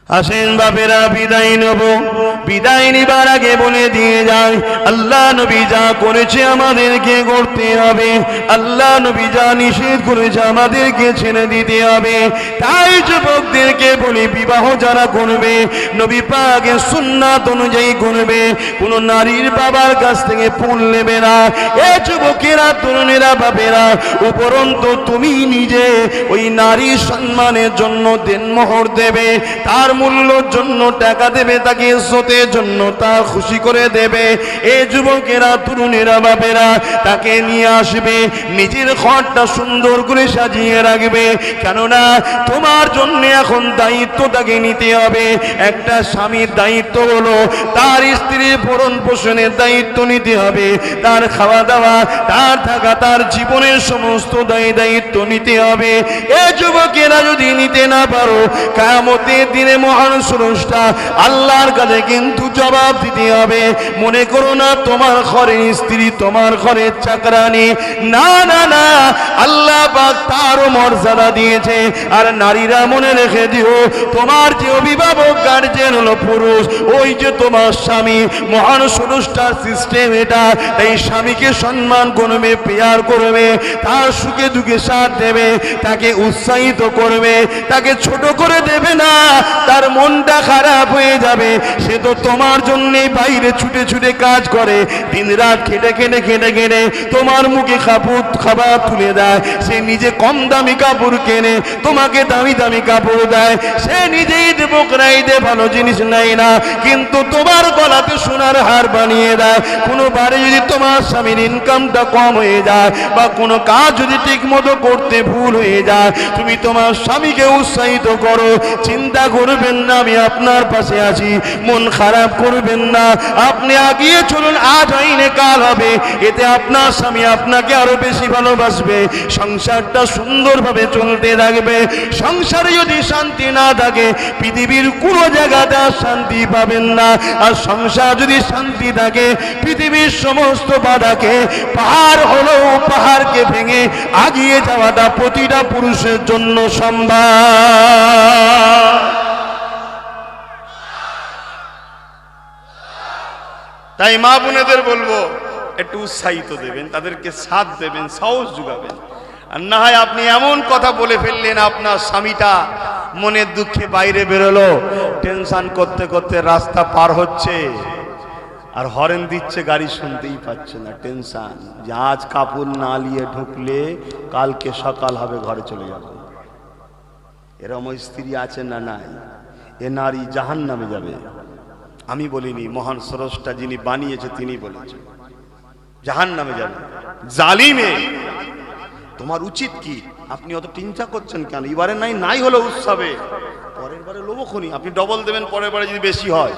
আসেন বাপেরা বিদায় নেব। বিদায় নিবার আগে বলে দিয়ে যায় আল্লাহ নবী যা করেছে আমাদেরকে করতে হবে, আল্লাহ নবী যা নিষেধ করেছে আমাদেরকে ছেড়ে দিতে হবে। তাই যুবকদেরকে বলি, বিবাহ যারা করবে নবী পাকের সুন্নাত অনুযায়ী করবে, কোনো নারীর বাবার কাছ থেকে ফুল নেবে না। এ যুবকেরা, তরুণেরা, বাপেরা, উপরন্তু তুমি নিজে ওই নারীর সম্মানের জন্য দেনমোহর দেবে, তার মূল্যর জন্য টাকা দেবে, তাকে ইজ্জতের জন্য তা খুশি করে দেবে। এই যুবকেরা, তরুণেরা, বাপেরা, তাকে নিয়ে আসবে, নিজের ঘরটা সুন্দর করে সাজিয়ে রাখবে। কেননা তোমার জন্য এখন দায়িত্ব তাকে নিতে হবে। একটা স্বামীর দায়িত্ব হলো তার স্ত্রীর ভরণ পোষণের দায়িত্ব নিতে হবে, তার খাওয়া দাওয়া, তার থাকা, তার জীবনের সমস্ত দায়িত্ব নিতে হবে। এই যুবকেরা যদি নিতে না পারো, কিয়ামতের দিনে মহান স্রষ্টা আল্লাহর কাছে কিন্তু জবাব দিতে হবে। মনে করো না তোমার ঘরের স্ত্রী তোমার ঘরের চাকরানি, না না না, আল্লাহ পাক তারও মর্যাদা দিয়েছে। আর নারীরা মনে রেখে দিও, তোমার যে অভিভাবক গার্জেন হলো পুরুষ, ওই যে তোমার স্বামী, মহান স্রষ্টার সিস্টেম এটা। তাই স্বামীকে সম্মান করবে, পেয়ার করবে, তার সুখে দুঃখে সাথ দেবে, তাকে উৎসাহিত করবে, তাকে ছোট করে দেবে না। তার মনটা খারাপ হয়ে যাবে, সে তো তোমার জন্যই বাইরে ছুটে ছুটে কাজ করে, দিন রাত খেটে খেটে খেটে খেটে তোমার মুখে খাবার তুলে দেয়। সে নিজে কম দামি কাপড় কেনে, তোমাকে দামি দামি কাপড় দেয়। সে নিজেই বকরাই দে, ভালো জিনিস নেয় না, কিন্তু তোমার গলাতে সোনার হার বানিয়ে দেয়। কোনোবারে যদি তোমার স্বামীর ইনকামটা কম হয়ে যায় বা কোনো কাজ যদি ঠিক মতো করতে ভুল হয়ে যায়, তুমি তোমার স্বামীকে উৎসাহিত করো, চিন্তা করবেন না আমি আপনার পাশে আছি, মন খারাপ করবেন না, আপনি আগিয়ে চলুন, আজ হয়নি কাল হবে। এতে আপনার স্বামী আপনাকে আরো বেশি ভালোবাসবে, সংসারটা সুন্দরভাবে চলতে থাকবে। সংসারে যদি শান্তি না থাকে, পৃথিবীর কোনো জায়গাতে শান্তি পাবেন না। আর সংসার যদি শান্তি থাকে, পৃথিবীর সমস্ত বাধাকে, পাহাড় হলো পাহাড়কে ভেঙে আগিয়ে যাওয়াটা প্রতিটা পুরুষের জন্য সম্ভব। তাই মা বোনেদের বলবো, একটু উৎসাহিত দেবেন, তাদেরকে সাথ দেবেন, সাহস যোগাবেন। আর না হয় আপনি এমন কথা বলে ফেললেন, আপনার স্বামীটা মনের দুঃখে বাইরে বেরোলো, টেনশন করতে করতে রাস্তা পার হচ্ছে আর হরেন দিচ্ছে, গাড়ি শুনতেই পাচ্ছে না, টেনশন যে আজ কাপড় না নিয়ে ঢুকলে কালকে সকাল হবে, ঘরে চলে যাবে। এরকম স্ত্রী আছে না নাই? এ নারী জাহান্নামে যাবে। আমি বলিনি, মহান স্রষ্টা যিনি বানিয়েছে তিনি বলেছেন জাহান্নামে যাবে। জালিমে তোমার উচিত কি? আপনি অত চিন্তা করছেন কেন? এবারে নাই হলো উৎসবে, পরের বারে লোভখনি আপনি ডবল দেবেন, পরের বারে যদি বেশি হয়।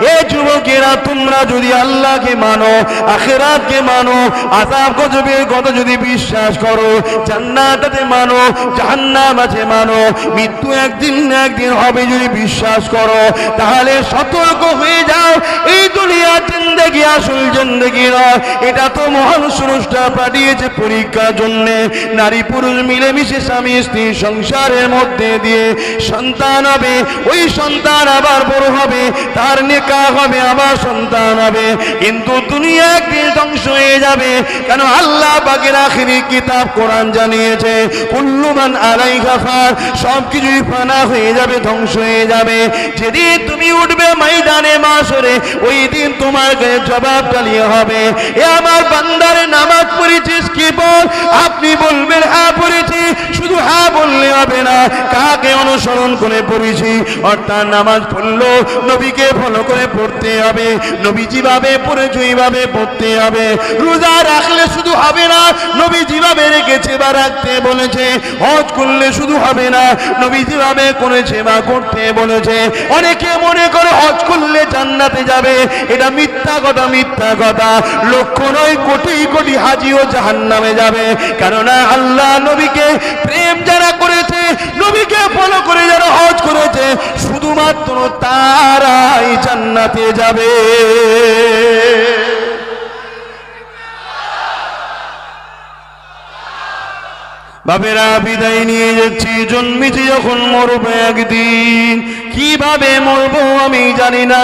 হে যুবকেরা, তোমরা যদি আল্লাহকে মানো, আখিরাতকে মানো, আযাব গজবের কথা যদি বিশ্বাস করো, জান্নাতে মানো, জাহান্নাম আছে মানো, মৃত্যু একদিন না একদিন হবে যদি বিশ্বাস করো, তাহলে সতর্ক হয়ে যাও। এই দুনিয়ার জিন্দেগি আসল জিন্দেগি নয়, এটা তো মহান স্রষ্টা পাঠিয়েছে পরীক্ষার জন্য। নারী পুরুষ মিলেমিশে স্বামী স্ত্রী সংসারের মধ্যে দিয়ে সন্তান হবে, ওই সন্তান আবার বড় হবে, তার হবে, আবার সন্তান হবে, কিন্তু দুনিয়া একদিন ধ্বংস হয়ে যাবে। কেন? আল্লাহ পাকের আখিরি কিতাব কোরআন জানিয়েছে, কুল্লু মান আলাইহা ফান, সবকিছুই ফানা হয়ে যাবে, ধ্বংস হয়ে যাবে। যেদিন তুমি উঠবে ময়দানে মাশরে, ওই দিন তোমার গায়ে জবাব চালিয়ে হবে, এ আমার বান্দারে নামাজ পড়েছিস কি? বল। আপনি বলবেন হ্যাঁ পড়েছি। শুধু হ্যাঁ বললে হবে না, কাকে অনুসরণ করে পড়েছি? অর্থাৎ নামাজ পড়লো, নবীকে ফলো করে পড়তে হবে, নবী যেভাবে পড়েছে ওইভাবে পড়তে হবে। রোজা রাখলে শুধু হবে না, নবী যেভাবে রেখেছে বা রাখতে বলেছে। হজ করলে শুধু হবে না, নবী যেভাবে করেছে বা করতে বলেছে। অনেকে মনে করে হজ করলে জান্নাতে যাবে, এটা মিথ্যা কথা, মিথ্যা কথা। লক্ষ নয় কোটি কোটি হাজিও জাহান্নামে যাবে। কেননা আল্লাহ নবীকে প্রেম যারা করেছে, নবীকে ফলো করে যারা হজ করেছে, শুধুমাত্র তারাই জান্নাতে যাবে। বাপেরা বিদায় নিয়ে যাচ্ছি, জন্মেছি যখন মরবো একদিন, কিভাবে মরবো আমি জানি না,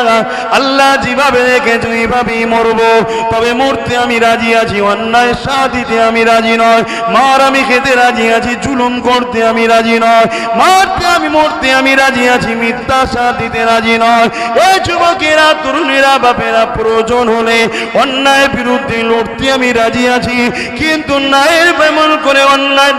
আল্লাহ যেভাবে রেখেছে ওইভাবেই মরবো। তবে মরতে আমি রাজি আছি, অন্যায় সাথ দিতে আমি রাজি নয়, মার আমি খেতে রাজি আছি, জুলুম করতে আমি রাজি নয়, মারতে আমি মরতে আমি রাজি আছি, মিথ্যা সাথ দিতে রাজি নয়। এই যুবকেরা, তরুণেরা, বাপেরা, প্রয়োজন হলে অন্যায়ের বিরুদ্ধে লড়তে আমি রাজি আছি, কিন্তু ন্যায়ের এমন করে অন্যায়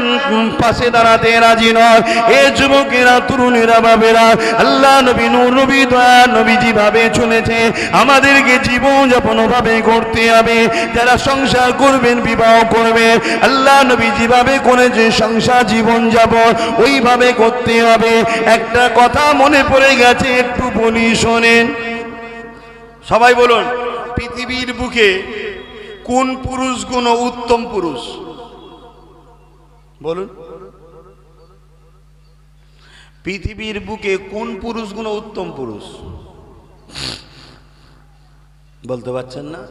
পাশে দাঁড়াতে রাজি নয়। এ যুবকেরা, তরুণেরা, বাপেরা, আল্লাহ নবী, নূর নবী, দয়া নবী যেভাবে চলেছে আমাদেরকে জীবন যাপন ভাবে করতে হবে। যারা সংসার করবেন, বিবাহ করবেন, আল্লাহ নবী যেভাবে করেছে সংসার জীবন যাপন ওইভাবে করতে হবে। একটা কথা মনে পড়ে গেছে, একটু বলি শোনেন। সবাই বলুন, পৃথিবীর বুকে কোন পুরুষগুলো উত্তম পুরুষ? বলুন, পৃথিবীর বুকে কোন পুরুষগুলো উত্তম পুরুষ? বলতে পারছেন না?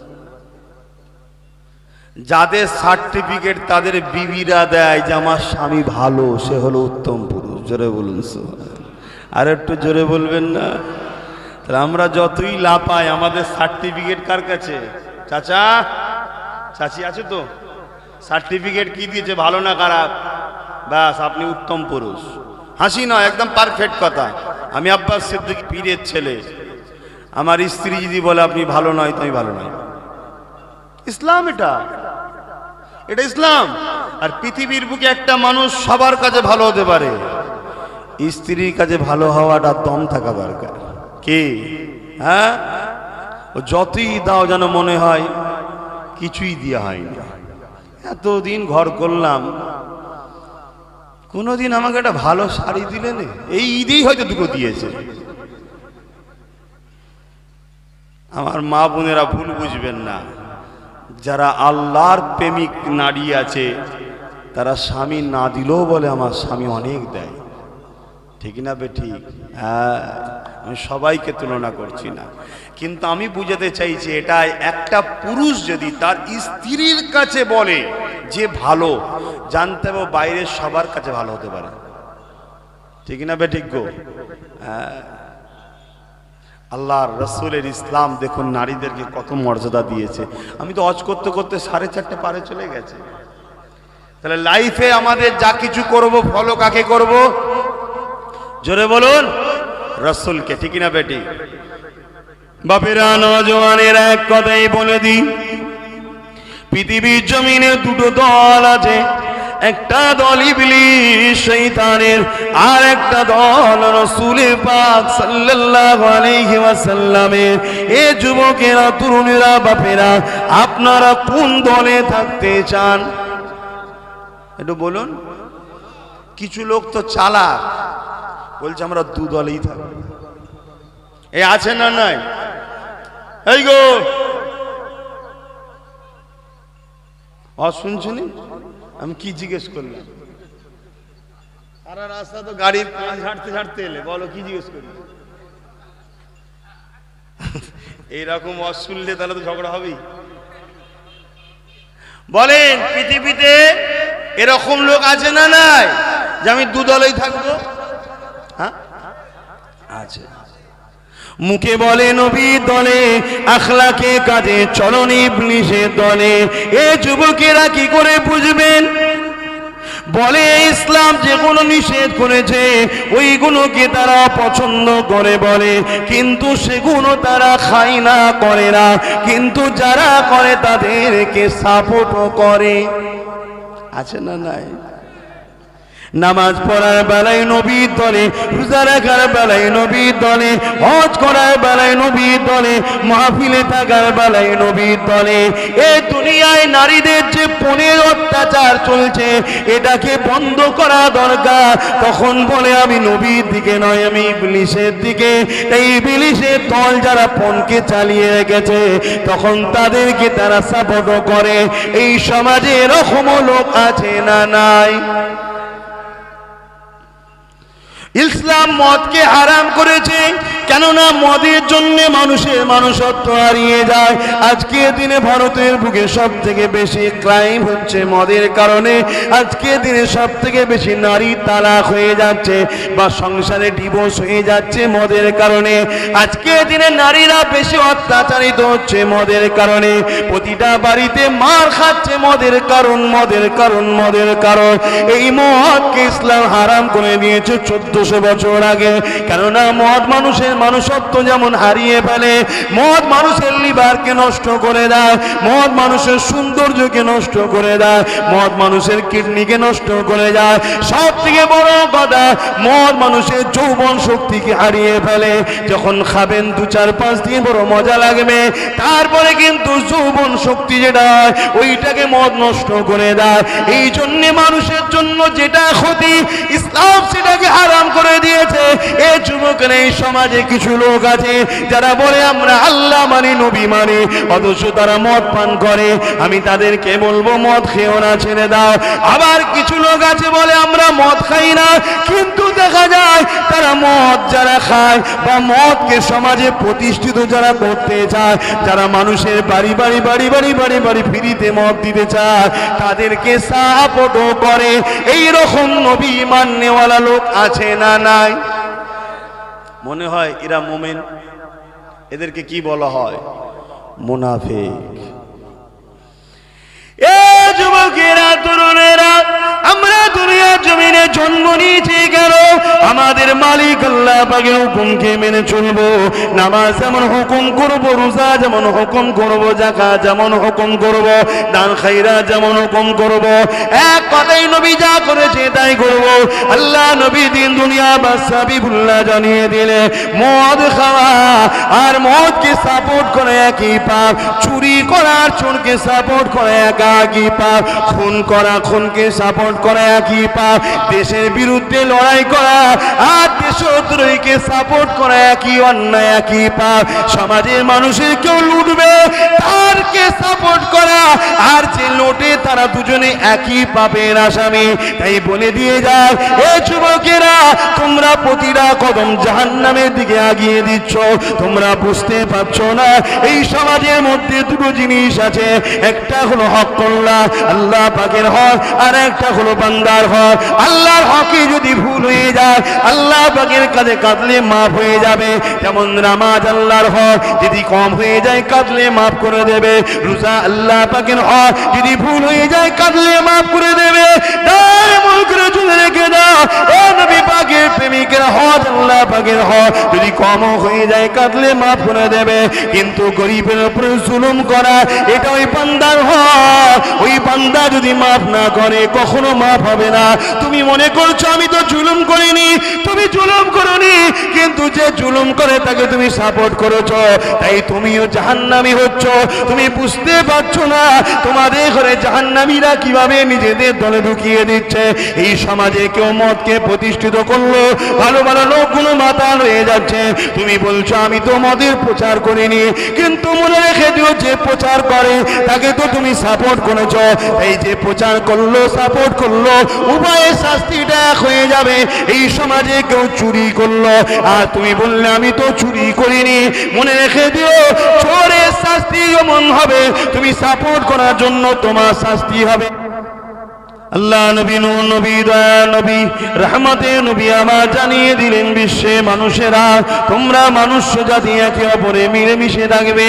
যাদের সার্টিফিকেট তাদের বিবিরা দেয় যে আমার স্বামী ভালো, সে হলো উত্তম পুরুষ। জোরে বলুন, আর একটু জোরে বলবেন না? তাহলে আমরা যতই লাপাই, আমাদের সার্টিফিকেট কার কাছে? চাচা, চাচি আছে তো? সার্টিফিকেট কি দিয়েছে, ভালো না খারাপ? ব্যাস, আপনি উত্তম পুরুষ। হাসি নয়, একদম পারফেক্ট কথা। আমি আব্বাস সিদ্দিক পীরের ছেলে, আমার স্ত্রী যদি বলে আপনি ভালো নয়, তো আমি ভালো নয়। ইসলাম এটা, এটা ইসলাম। আর পৃথিবীর বুকে একটা মানুষ সবার কাছে ভালো হতে পারে, স্ত্রীর কাছে ভালো হওয়াটা দম থাকা দরকার। কি? হ্যাঁ, ও যতই দাও যেন মনে হয় কিছুই দেওয়া হয়নি। এতদিন ঘর করলাম, কোনোদিন আমাকে একটা ভালো শাড়ি দিলে না, এই ঈদেই হয়তো দুটো দিয়েছে। আমার মা বোনেরা ভুল বুঝবেন না, যারা আল্লাহর প্রেমিক নারী আছে তারা স্বামী না দিলেও বলে আমার স্বামী অনেক দেয়। ঠিক না বে ঠিক? হ্যাঁ, আমি সবাইকে তুলনা করছি না, কিন্তু আমি বুঝাতে চাইছি এটা একটা পুরুষ যদি তার স্ত্রীর কাছে বলে যে ভালো, জানতে হবে বাইরের সবার কাছে ভালো হতে পারে। ঠিক না বে ঠিক গো? হ্যাঁ, আল্লাহর রসুলের ইসলাম দেখুন নারীদেরকে কত মর্যাদা দিয়েছে। আমি তো হজ করতে করতে 4:30 পারে চলে গেছে। তাহলে লাইফে আমাদের যা কিছু করব ফলো কাকে করব? জোরে বলুন, রসুলকে। ঠিক না বেটি? বাপেরা, নওজওয়ানেরা, এক কথাই বলে দিই, পৃথিবীর জমিনে দুটো দল আছে। একটা দল ইবলিস শয়তানের, আর একটা দল রাসূল পাক সাল্লাল্লাহু আলাইহি ওয়াসাল্লামের। এ যুবকেরা, তরুণেরা, বাপেরা, আপনারা কোন দলে থাকতে চান একটু বলুন। কিছু লোক তো চালাক, বলছে আমরা দু দলেই থাকবো। এই আছে না নাই? এই গো, শুনছুনি? আমি কি জিজ্ঞেস করলাম? সারা রাস্তা তো গাড়ির কান ঝাড়তে ঝাড়তে এলে, বলো কি জিজ্ঞেস করি? এইরকম শুনলে তাহলে তো ঝগড়া হবেই। বলেন, পৃথিবীতে এরকম লোক আছে না নাই যে আমি দু দলেই থাকবো? হ্যাঁ, আছে। মুখে বলে নবীর দলে, আখলাকে কাজে চলন ইবলিসের দলে। এ যুবকেরা কি করে বুঝবেন? বলে ইসলাম যেগুলো নিষেধ করেছে ওইগুলোকে তারা পছন্দ করে বলে, কিন্তু সেগুলো তারা খায় না, করে না, কিন্তু যারা করে তাদেরকে সাপোর্টও করে। আছে না নাই? নামাজ পড়ার বেলায় নবীর দলে, রোজা রাখার বেলায় নবীর দলে, হজ করার বেলায় নবীর দলে, মাহফিলে থাকার বেলায় নবীর দলে। এই দুনিয়ায় নারীদের যে পনের অত্যাচার চলছে এটাকে বন্ধ করা দরকার। তখন বলে আমি নবীর দিকে নয়, আমি ইবলিসের দিকে। এই ইবলিসের দল যারা পণকে চালিয়ে রেখেছে তখন তাদেরকে তারা সাপোর্ট করে। এই সমাজে এরকম লোক আছে না নাই? ইসলাম মদকে হারাম করেছে, কেননা মদের জন্য মানুষের মানুষত্ব হারিয়ে যায়। আজকে দিনে ভারতের বুকে সব থেকে বেশি ক্রাইম হচ্ছে মদের কারণে। আজকে দিনে সব থেকে বেশি নারী তালাক হয়ে যাচ্ছে বা সংসারে ডিভোর্স হয়ে যাচ্ছে মদের কারণে। আজকে দিনে নারীরা বেশি অত্যাচারিত হচ্ছে মদের কারণে। প্রতিটা বাড়িতে মার খাচ্ছে মদের কারণ, মদের কারণ, মদের কারণ। এই মদকে ইসলাম হারাম করে দিয়েছে 1400 বছর আগে। কেননা মদ মানুষের মানুষত্ব যেমন হারিয়ে ফেলে, মদ মানুষের লিভারকে নষ্ট করে দেয়, মদ মানুষের সৌন্দর্যকে নষ্ট করে দেয়, মদ মানুষের কিডনিকে নষ্ট করে যায়। সব থেকে বড় কথা, মদ মানুষের যৌবন শক্তিকে হারিয়ে ফেলে। যখন খাবেন 2, 4, 5 দিন বড় মজা লাগবে, তারপরে কিন্তু যৌবন শক্তি যেটা ওইটাকে মদ নষ্ট করে দেয়। এই জন্য মানুষের জন্য যেটা ক্ষতি, ইসলাম সেটাকে হারাম করে দিয়েছে। এই যুবকের এই সমাজে কিছু লোক আছে যারা বলে আমরা আল্লাহ মানি, নবী মানি, অথচ তারা মদ পান করে। আমি তাদেরকে বলবো মদ খেও না, ছেড়ে দাও। আবার কিছু লোক আছে বলে আমরা মদ খাই না, কিন্তু দেখা যায় তারা মদ যারা খায় বা মদকে সমাজে প্রতিষ্ঠিত যারা করতে চায়, যারা মানুষের বাড়ি বাড়ি বাড়ি বাড়ি বাড়ি বাড়ি ফ্রিতে মদ দিতে চায়, তাদেরকে সাপোর্টও করে। এই রকম নবী মাননেওয়ালা লোক আছে না নাই? মনে হয় এরা মুমিন। এদেরকে কি বলা হয়? মুনাফিক। এ যুবকেরা, তরুণেরা, আমরা দুনিয়ার জমিনে জন্ম নিয়েছি কেন? আমাদের মালিক আল্লাহ পাকের হুকুমকে মেনে চলবো। নামাজ যেমন হুকুম করব, রোজা যেমন হুকুম করব, যাকাত যেমন হুকুম করব, দান খায়রাত যেমন হুকুম করব। এক কথাই নবী যা করেছে তাই করব। আল্লাহ নবী দিন দুনিয়া বাদশাহিবুল্লাহ জানিয়ে দিলে মদ খাওয়া আর মদকে সাপোর্ট করে একই পাপ, চুরি করার চোরকে সাপোর্ট করে একই পাপ, খুন করা খুনকে সাপোর্ট করে একই পাপ, দেশের বিরুদ্ধে লড়াই করা আর দেশদ্রোহীকে সাপোর্ট করা একই অন্যায়, একই পাপ। সমাজের মানুষের কেউ লুটবে, তারকে সাপোর্ট করা আর যে লোটে, তারা দুজনে একই পাপের আসামি। তাই বলে দিয়ে যায়, এ যুবকেরা, তোমরা প্রতিটা কদম জাহান্নামের দিকে আগিয়ে দিচ্ছ। তোমরা বুঝতে পারছো না এই সমাজের মধ্যে দুটো জিনিস আছে, একটা হলো হকল্লাহ, আল্লাহ পাকের হক, আর একটা হলো বান্দার হক। আল্লাহর হকে যদি ভুল হয়ে যায়, আল্লাহ পাকের কাছে কাঁদলে মাফ হয়ে যাবে। যেমন নামাজ আল্লাহর হক, যদি কম হয়ে যায় কাঁদলে মাফ করে দেবে। রোজা আল্লাহ পাকের হক, যদি ভুল হয়ে যায় কাঁদলে মাফ করে দেবে। রেখে দাও, ও নবী পাকের প্রেমিকের হক আল্লাহ পাকের হক, যদি কম হয়ে যায় কাঁদলে মাফ করে দেবে। কিন্তু গরিবের উপরে জুলুম করা, এটা ওই বান্দার হক। ওই বান্দা যদি মাফ না করে কখনো মাফ হবে না। তুমি মনে করছো আমি তো জুলুম করিনি, তুমি জুলুম করনি, কিন্তু যে জুলুম করে তাকে তুমি সাপোর্ট করেছো, তাই তুমিও জাহান্নামী হচ্ছ। তুমি বুঝতে পারছো না তোমাদের ঘরে জাহান্নামীরা কিভাবে নিজেদের দলে ঢুকিয়ে দিচ্ছে। এই সমাজে কেউ মদকে প্রতিষ্ঠিত করলো, ভালো ভালো লোকগুলো মাতাল হয়ে যাচ্ছে। তুমি বলছো আমি তো মদের প্রচার করিনি, কিন্তু মনে রেখে দিও যে প্রচার করে তাকে তো তুমি সাপোর্ট করেছো। এই যে প্রচার করলো, সাপোর্ট করলো, উভয়ের শাস্তিটা এক হয়ে যাবে। এই সমাজে কেউ চুরি করলো আর তুমি বললে আমি তো চুরি করিনি, মনে রেখে দিও চোরের শাস্তি যেমন হবে, তুমি সাপোর্ট করার জন্য তোমার শাস্তি হবে। আল্লাহ নবী, নূর নবী, দয়া নবী, রহমতে নবী আমার জানিয়ে দিলেন বিশ্বে মানুষেরা তোমরা মানুষ জাতি একে অপরে মিলেমিশে থাকবে।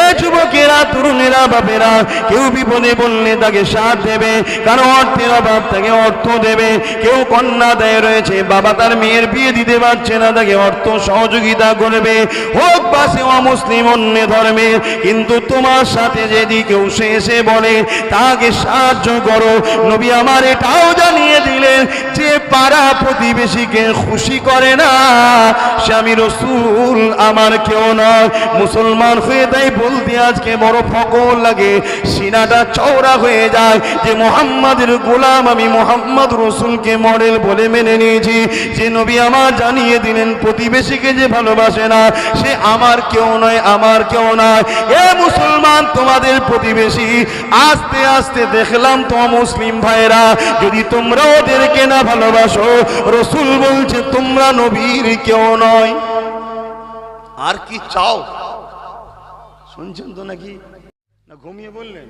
এ যুবকেরা, তরুণেরা, বাপেরা, কেউ বিপদে বললে তাকে সাথ দেবে, কারো অর্থের অভাব তাকে অর্থ দেবে। কেউ কন্যা দেয় রয়েছে, বাবা তার মেয়ের বিয়ে দিতে পারছে না, তাকে অর্থ সহযোগিতা করবে, হোক বা সে অমুসলিম অন্য ধর্মের। কিন্তু তোমার সাথে যদি কেউ সে এসে বলে তাকে সাহায্য করো। নবী আমার এটাও জানিয়ে দিলেন যে পাড়া প্রতিবেশীকে খুশি করে না সে আমি রাসূল আমার কেউ নয়। মুসলমান হয়ে তাই বলতে আজকে বড় ফকর লাগে, সিনাটা চওড়া হয়ে যায় যে মুহাম্মাদের গোলাম আমি, মুহাম্মদ রাসূলকে মডেল বলে মেনে নিয়েছি। যে নবী আমার জানিয়ে দিলেন প্রতিবেশীকে যে ভালোবাসে না সে আমার কেউ নয়, আমার কেউ নয়। এ মুসলমান, তোমাদের প্রতিবেশী আস্তে আস্তে দেখলাম তো মুসলিম ভাইরা, যদি তোমরা ওদেরকে না ভালোবাসো, রাসূল বলছে তোমরা নবীর কেউ নয়। আর কি চাও? শুনছেন তো নাকি, না ঘুমিয়ে বললেন?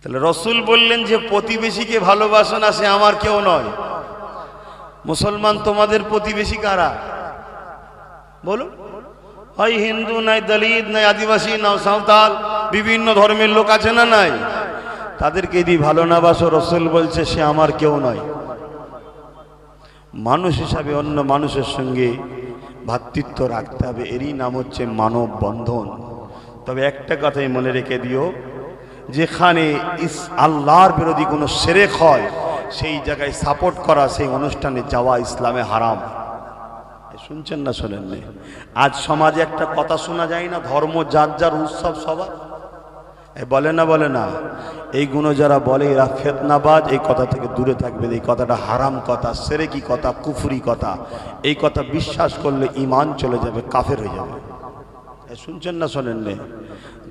তাহলে রসুল বললেন যে প্রতিবেশীকে ভালোবাসো না, সে আমার কেউ নয়। মুসলমান তোমাদের প্রতিবেশী কারা বলো? হয় হিন্দু, নাই দলিত, নাই আদিবাসী, না সাঁওতাল, বিভিন্ন ধর্মের লোক আছে না নাই? তাদেরকে যদি ভালো না বাসো, রসুল বলছে সে আমার কেউ নয়। মানুষ হিসাবে অন্য মানুষের সঙ্গে ভ্রাতৃত্ব রাখতে হবে, এরই নাম হচ্ছে মানব বন্ধন। তবে একটা কথাই মনে রেখে দিও, যেখানে আল্লাহর বিরোধী কোনো শিরক হয় সেই জায়গায় সাপোর্ট করা, সেই অনুষ্ঠানে যাওয়া ইসলামে হারাম। শুনছেন না শোনেন না? আজ সমাজে একটা কথা শোনা যায় না, ধর্ম যার যার, উৎসব সবার। বলে না বলে না, এইগুলো যারা বলে এরা ফিতনাবাজ, এই কথা থেকে দূরে থাকবে। এই কথাটা হারাম কথা, শিরকি কথা, কুফরি কথা। এই কথা বিশ্বাস করলে ঈমান চলে যাবে, কাফের হয়ে যাবে। শুনছেন না শোনেন না?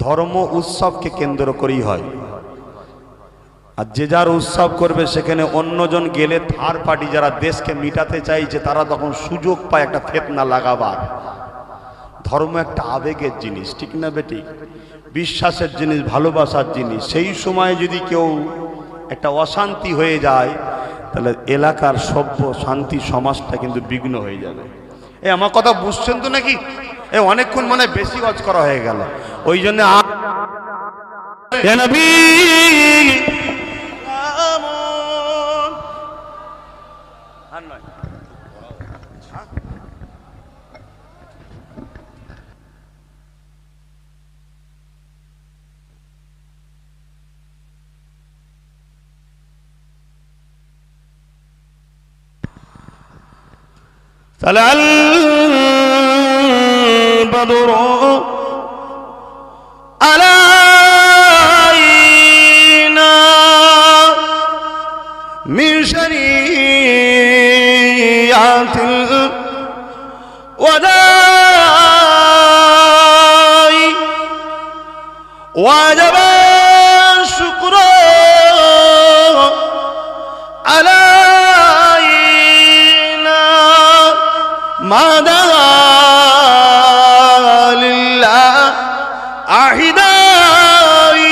ধর্ম উৎসবকে কেন্দ্র করেই হয়, আর যে যার উৎসব করবে সেখানে অন্যজন গেলে থার্ড পার্টি যারা দেশকে মিটাতে চাইছে তারা তখন সুযোগ পায় একটা ফিতনা লাগাবার। ধর্ম একটা আবেগের জিনিস, ঠিক না বেটি? বিশ্বাসের জিনিস, ভালোবাসার জিনিস। সেই সময় যদি কেউ একটা অশান্তি হয়ে যায় তাহলে এলাকার সভ্য শান্তি সমাজটা কিন্তু বিঘ্ন হয়ে যাবে। আমার কথা বুঝছেন তো নাকি? অনেকক্ষণ মানে বেশি ওয়াজ করা হয়ে গেল, ওই জন্য طلع البدر علينا من شريعة الوداع وجب الشكر علينا ما دعا لله أحداي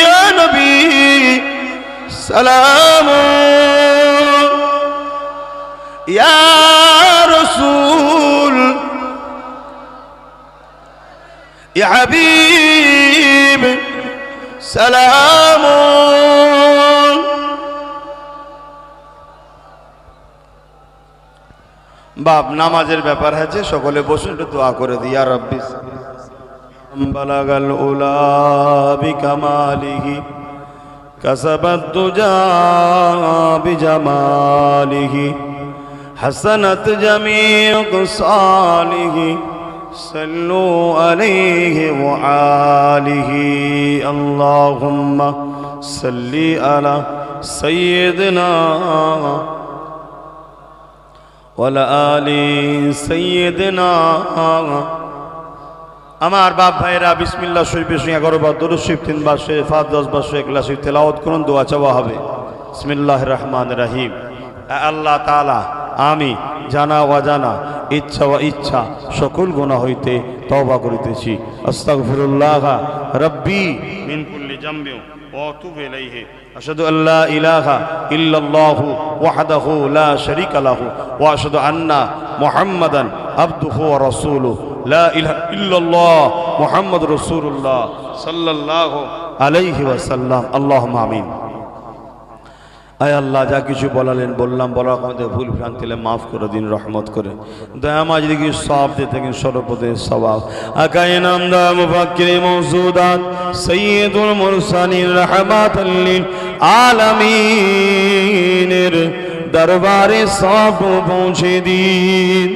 يا نبي سلام يا رسول يا حبيب سلام। বাপ নামাজের ব্যাপার আছে, সকলে বসুন একটু দোয়া করে দিই। ইয়া রাব্বি বালাগাল উলা বিকামালিহি কাসাবাত দুজা বিজামালিহি হাসানাত জামিউ সালিহি সাল্লু আলাইহি ওয়া আলিহি আল্লাহুম্মা সাল্লি আলা সাইয়্যিদিনা ওয়ালা আলি সাইয়্যিদিনা। আমার বাপ ভাইরা বিসমিল্লাহ শরীফের সঙ্গে 11 বার দরুদ শরীফ 3 বার সে 10 বার সে ইখলাস শরীফ তেলাওয়াত করুন, দোয়া চাওয়া হবে। বিসমিল্লাহির রহমানির রহিম। আল্লাহ তাআলা আমি জানা অজানা, ইচ্ছা ও ইচ্ছা সকল গুনাহ হইতে তওবা করিতেছি। আস্তাগফিরুল্লাহ রাব্বি মিন কুল্লি জামবি ওয়া আতুবু ইলাইহি। আশহাদু আল্লা ইলাহা ইল্লাল্লাহু ওয়াহদাহু লা শারীকা লাহু ওয়া আশহাদু আন্না মুহাম্মাদান আবদুহু ওয়া রাসূলুহু লা ইলাহা ইল্লাল্লাহ মুহাম্মাদুর রাসূলুল্লাহ সাল্লাল্লাহু আলাইহি ওয়াসাল্লাম। আল্লাহুম্মা আমিন। আয় আল্লাহ, যা কিছু বলালেন বললাম, বলার আমাদের ভুল ভ্রান্তি হলে মাফ করে দিন, রহমত করে দয়া মাঝ দিকে সব দিয়ে থাকেন সর্বপদে সওয়াব। আকায়ে নামদা মুফাক্কিরে মওজুদাত সাইয়্যিদুল মুরসালিন রাহমাতাল লিল আলামিনের দরবারে সব পৌঁছে দিন।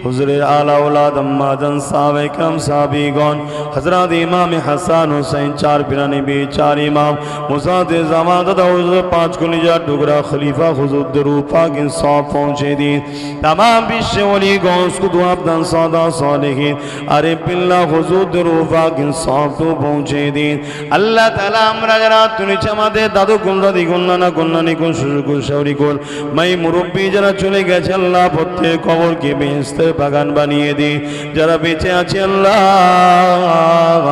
হুজুরের আলা ওলাদ আম্মাজান সাহাবায়ে کرام সাহাবীগণ হযরত ইমাম হাসান হুসাইন 4 বিরানবী 4 ইমাম মুসাদে জামান দাদা হুজুর 5 কলিজা টুকরা খলিফা হুজুর দরুদ পাক সব পৌঁছে দিন। तमाम বিশ্ব ওলি গৌস কুতুব আবদান সাদা সালেহিন আরে বিল্লাহ হুজুর দরুদ পাক সব তো পৌঁছে দিন। আল্লাহ তাআলা আমরা যারা তুনিছে আমাদের দাদু কোন দাদি কোন নানা কোন নানি কোন শ্বশুর কোন শাশুড়ি কোন মাই মুরব্বি যারা চলে গেছে, আল্লাহ প্রত্যেক কবরকে বেহেশতের বাগান বানিয়ে দিন। যারা বেঁচে আছে আল্লাহ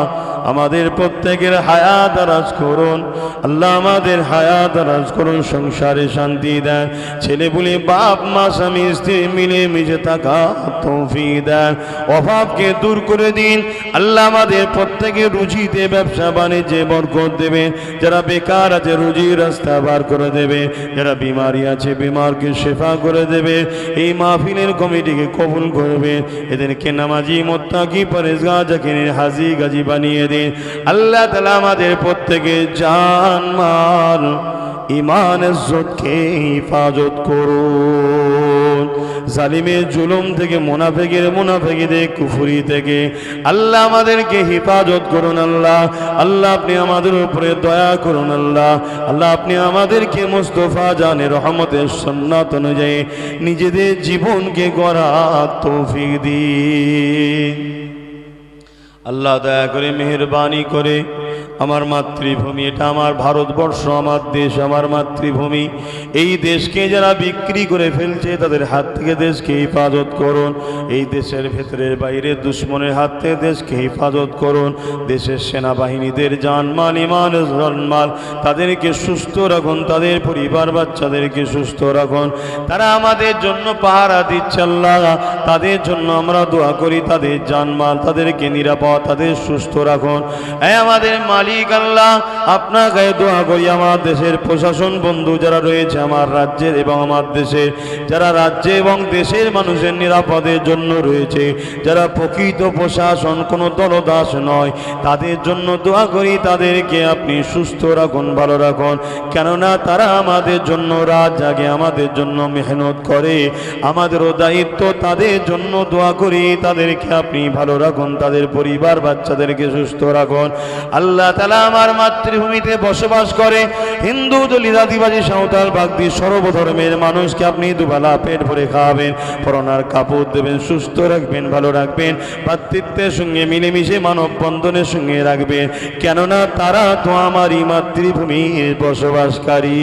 আমাদের প্রত্যেকের হায়াত দারাজ করুন আল্লাহ, আমাদের হায়াত দারাজ করুন, সংসারে শান্তি দেন, ছেলে বলে বাপ মা স্বামী স্ত্রী মিলে মিশে থাকা তৌফিক দেন, অভাবকে দূর করে দিন আল্লাহ। আমাদের প্রত্যেকের রুজিতে ব্যবসা বাণিজ্যে বরকত দেবে, যারা বেকার আছে রুজির রাস্তা বার করে দেবে, যারা বিমারি আছে বিমারকে শেফা করে দেবে। এই মাহফিলের কমিটিকে কবুল করবে, এদেরকে নামাজি মুত্তাকি পরেজগার জাকির হাজি গাজী বানিয়ে দিন আল্লাহ তাআলা। আমাদের প্রত্যেকে জান মাল ইমান ইজ্জতকে হিফাজত করুন, জালিমের জুলুম থেকে, মুনাফিকদের কুফরি থেকে আল্লাহ আমাদেরকে হিফাজত করুন আল্লাহ। আল্লাহ আপনি আমাদের উপরে দয়া করুন আল্লাহ। আল্লাহ আপনি আমাদেরকে মুস্তাফা জানের রহমতের সুন্নাত অনুযায়ী নিজেদের জীবনকে গড়ার তৌফিক দিন আল্লাহ। দয়া করে মেহেরবানি করে আমার মাতৃভূমি, এটা আমার ভারতবর্ষ, আমার দেশ, আমার মাতৃভূমি, এই দেশকে যারা বিক্রি করে ফেলছে তাদের হাত থেকে দেশকে হেফাজত করুন। এই দেশের ভেতরের বাইরে দুশ্মনের হাত থেকে দেশকে হেফাজত করুন। দেশের সেনাবাহিনীদের জানমাল ইমান জানমাল তাদেরকে সুস্থ রাখুন, তাদের পরিবার বাচ্চাদেরকে সুস্থ রাখুন। তারা আমাদের জন্য পাহারা দিচ্ছে আল্লাহ, তাদের জন্য আমরা দোয়া করি, তাদের জানমাল তাদেরকে নিরাপদ, তাদের সুস্থ রাখুন। আমাদের মালিক আল্লাহ আপনার গায়ে দোয়া করি, আমার দেশের প্রশাসন বন্ধু যারা রয়েছে, আমার রাজ্যের এবং আমার দেশের যারা রাজ্যে এবং দেশের মানুষের নিরাপদের জন্য রয়েছে, যারা প্রকৃত প্রশাসন কোনো দলদাস নয়, তাদের জন্য দোয়া করি, তাদেরকে আপনি সুস্থ রাখুন, ভালো রাখুন। কেননা তারা আমাদের জন্য রাত জাগে, আমাদের জন্য মেহনত করে, আমাদেরও দায়িত্ব তাদের জন্য দোয়া করি, তাদেরকে আপনি ভালো রাখুন, তাদের পরিবার বাচ্চাদেরকে সুস্থ রাখুন আল্লাহ তাআলা। আমার মাতৃভূমিতে বসবাস করে হিন্দু, দলিত, আদিবাসী, সাঁওতাল, বাগদি সর্বধর্মের মানুষকে আপনি দুবেলা পেট ভরে খাওয়াবেন, পরনার কাপড় দেবেন, সুস্থ রাখবেন, ভালো রাখবেন, ভ্রাতৃত্বের সঙ্গে মিলেমিশে মানব বন্ধনের সঙ্গে রাখবেন। কেননা তারা তো আমারই মাতৃভূমির বসবাসকারী।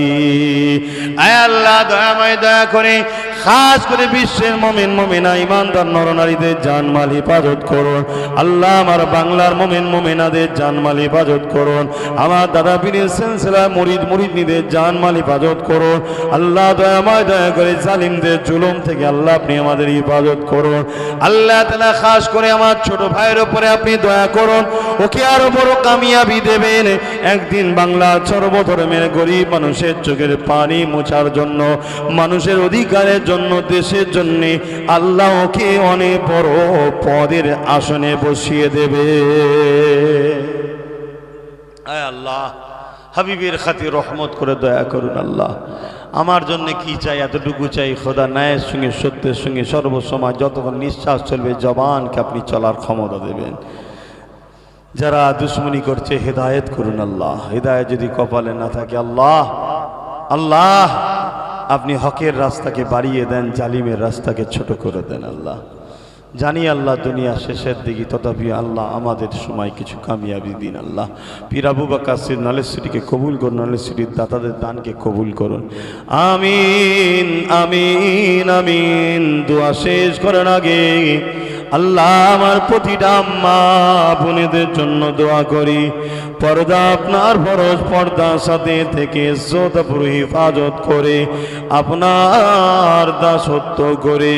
আয় আল্লাহ দয়াময় দয়া করে খাস করে বিশ্বের মুমিন মুমিনা ইমানদার নরনারীদের জানমাল হেফাজত করুন আল্লাহ। আমার বাংলার মুমিন মুমিনাদের জানমাল হেফাজত করুন, আমার দাদা পীরের সিলসিলা মুরিদ মুরিদনীদের জানমাল হেফাজত করুন আল্লাহ। দয়াময় দয়া করে জালিমদের জুলুম থেকে আল্লাহ আপনি আমাদের হেফাজত করুন আল্লাহ তাআলা। খাস করে আমার ছোট ভাইয়ের উপরে আপনি দয়া করুন, ওকে আরো বড় কামিয়াবি দেবেন। একদিন বাংলার সর্বধর্মের গরিব মানুষের চোখের পানি মোছার জন্য, মানুষের অধিকারের জন্য, দেশের জন্য আল্লাহ ওকে অনেক বড় পদের আসনে বসিয়ে দেবে। আয় আল্লাহ হাবিবের খাতির রহমত করে দয়া করুন আল্লাহ। আমার জন্য কি চাই? এতটুকু চাই, খোদা ন্যায়ের সঙ্গে সত্যের সঙ্গে সর্বসময় যতক্ষণ নিঃশ্বাস চলবে জবানকে আপনি চলার ক্ষমতা দেবেন। যারা দুশ্মনী করছে হেদায়েত করুন আল্লাহ। হেদায়েত যদি কপালে না থাকে আল্লাহ, আল্লাহ আপনি হকের রাস্তাকে বাড়িয়ে দেন, জালিমের রাস্তাকে ছোট করে দেন আল্লাহ। জানি আল্লাহ দুনিয়া শেষের দিকে, তথাপি আল্লাহ আমাদের সময় কিছু কামিয়াবি দিন আল্লাহ। পীর আবু বকর সিদ্দিক নলেশ্বরীকে কবুল করুন, নলেশ্বরীর দাতাদের দানকে কবুল করুন। আমিন আমিন আমিন। দোয়া শেষ করার আগে আল্লাহ আমার প্রতিটা মা বোনেদের জন্য দোয়া করি, পর্দা আপনার ফরজ পর্দার সাথে থেকে ইজ্জতপুর হিফাজত করে আপনার দাসত্ব করে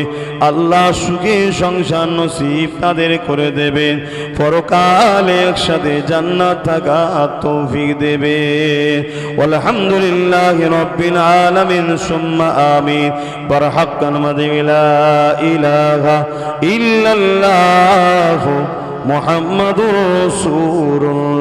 আল্লাহ সুখে সংসার নসিব তাদের করে দেবেন, পরকালে একসাথে জান্নাত থাকা তৌফিক দেবে। আলহামদুলিল্লাহি রাব্বিল আলামিন সুম্মা আমিন। বারহাক্কান মাদিলা ইলাহা ইল্লাল্লাহু মুহাম্মাদুর রাসূলুল্লাহ।